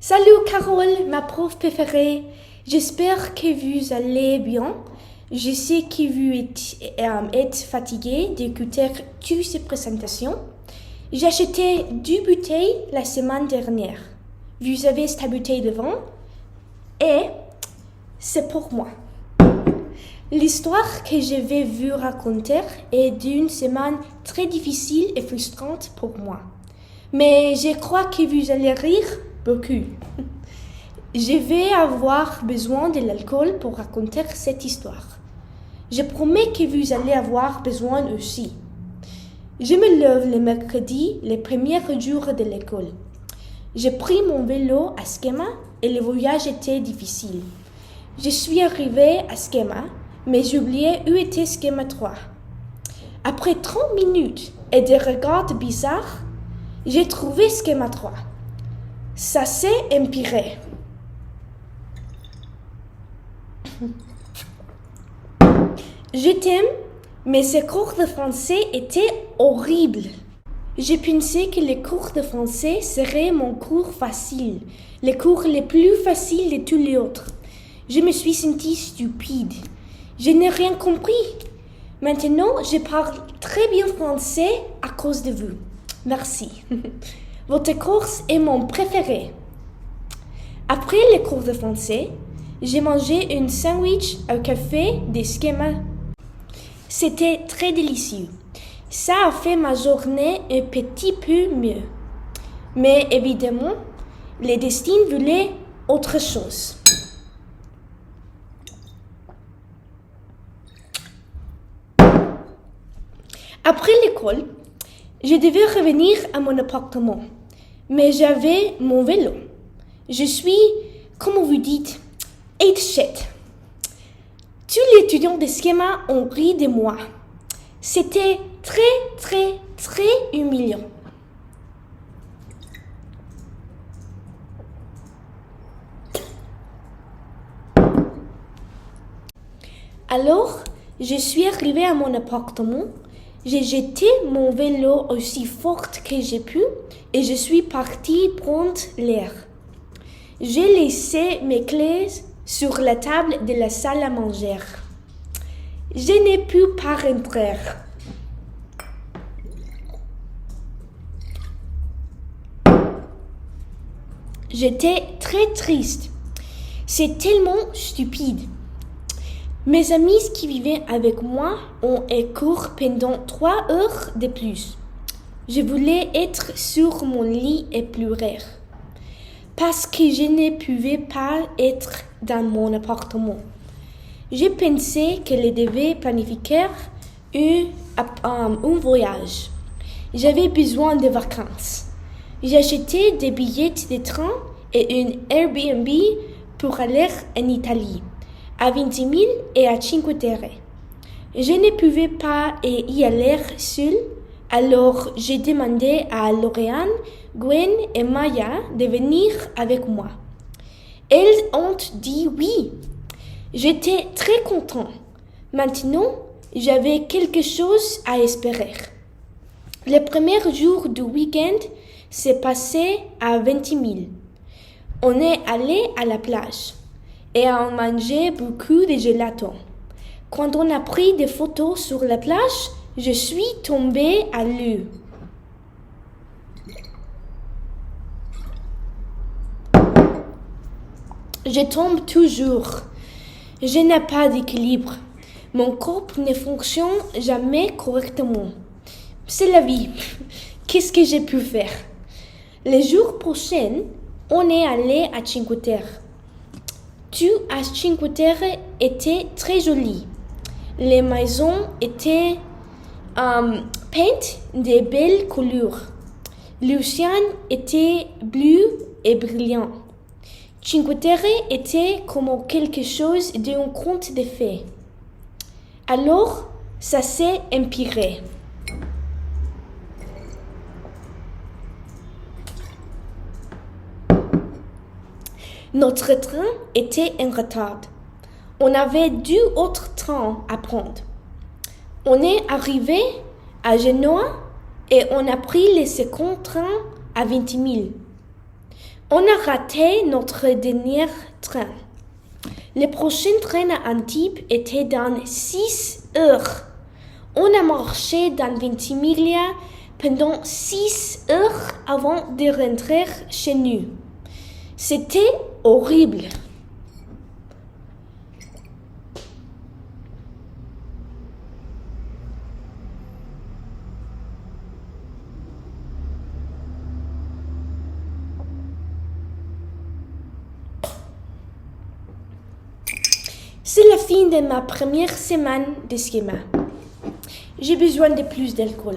Salut Carole, ma prof préférée. J'espère que vous allez bien. Je sais que vous êtes fatiguée d'écouter toutes ces présentations. J'ai acheté 2 bouteilles la semaine dernière. Vous avez cette bouteille devant et c'est pour moi. L'histoire que je vais vous raconter est d'une semaine très difficile et frustrante pour moi. Mais je crois que vous allez rire beaucoup. Je vais avoir besoin de l'alcool pour raconter cette histoire. Je promets que vous allez avoir besoin aussi. Je me lève le mercredi, le premier jour de l'école. J'ai pris mon vélo à Skema et le voyage était difficile. Je suis arrivée à Skema, mais j'ai oublié où était Skema 3. Après 30 minutes et des regards bizarres, j'ai trouvé Skema 3. Ça s'est empiré. Je t'aime, mais ces cours de français étaient horribles. J'ai pensé que les cours de français seraient mon cours facile, les cours les plus faciles de tous les autres. Je me suis sentie stupide. Je n'ai rien compris. Maintenant, je parle très bien français à cause de vous. Merci. Votre cours est mon préféré. Après les cours de français, j'ai mangé un sandwich au café de Skema. C'était très délicieux. Ça a fait ma journée un petit peu mieux. Mais évidemment, le destin voulait autre chose. Après l'école, je devais revenir à mon appartement. Mais j'avais mon vélo. Je suis, comment vous dites, 8-shit. Tous les étudiants de Skema ont ri de moi. C'était très humiliant. Alors, je suis arrivée à mon appartement. J'ai jeté mon vélo aussi fort que j'ai pu et je suis partie prendre l'air. J'ai laissé mes clés sur la table de la salle à manger. Je n'ai pu pas rentrer. J'étais très triste. C'est tellement stupide. Mes amis qui vivaient avec moi ont eu cours pendant 3 heures de plus. Je voulais être sur mon lit et pleurer. Parce que je ne pouvais pas être dans mon appartement. J'ai pensé que je devais planifier un voyage. J'avais besoin de vacances. J'ai acheté des billets de train et un Airbnb pour aller en Italie, à Ventimille et à Cinque Terre. Je ne pouvais pas y aller seule, alors j'ai demandé à Lauriane, Gwen et Maya de venir avec moi. Elles ont dit oui. J'étais très content. Maintenant, j'avais quelque chose à espérer. Le premier jour du week-end s'est passé à Ventimille. On est allé à la plage et on mangeait beaucoup de gelato. Quand on a pris des photos sur la plage, je suis tombée à l'eau. Je tombe toujours. Je n'ai pas d'équilibre. Mon corps ne fonctionne jamais correctement. C'est la vie. Qu'est-ce que j'ai pu faire? Le jour prochain, on est allé à Cinque Terre. Tout à Cinque Terre était très joli. Les maisons étaient peintes de belles couleurs. L'océan était bleu et brillant. Cinque Terre était comme quelque chose d'un conte de fées. Alors, ça s'est empiré. Notre train était en retard. On avait 2 autres trains à prendre. On est arrivé à Genoa et on a pris le second train à Ventimille. On a raté notre dernier train. Le prochain train à Antibes était dans 6 heures. On a marché dans Ventimiglia pendant 6 heures avant de rentrer chez nous. C'était horrible. C'est la fin de ma première semaine de schéma. J'ai besoin de plus d'alcool.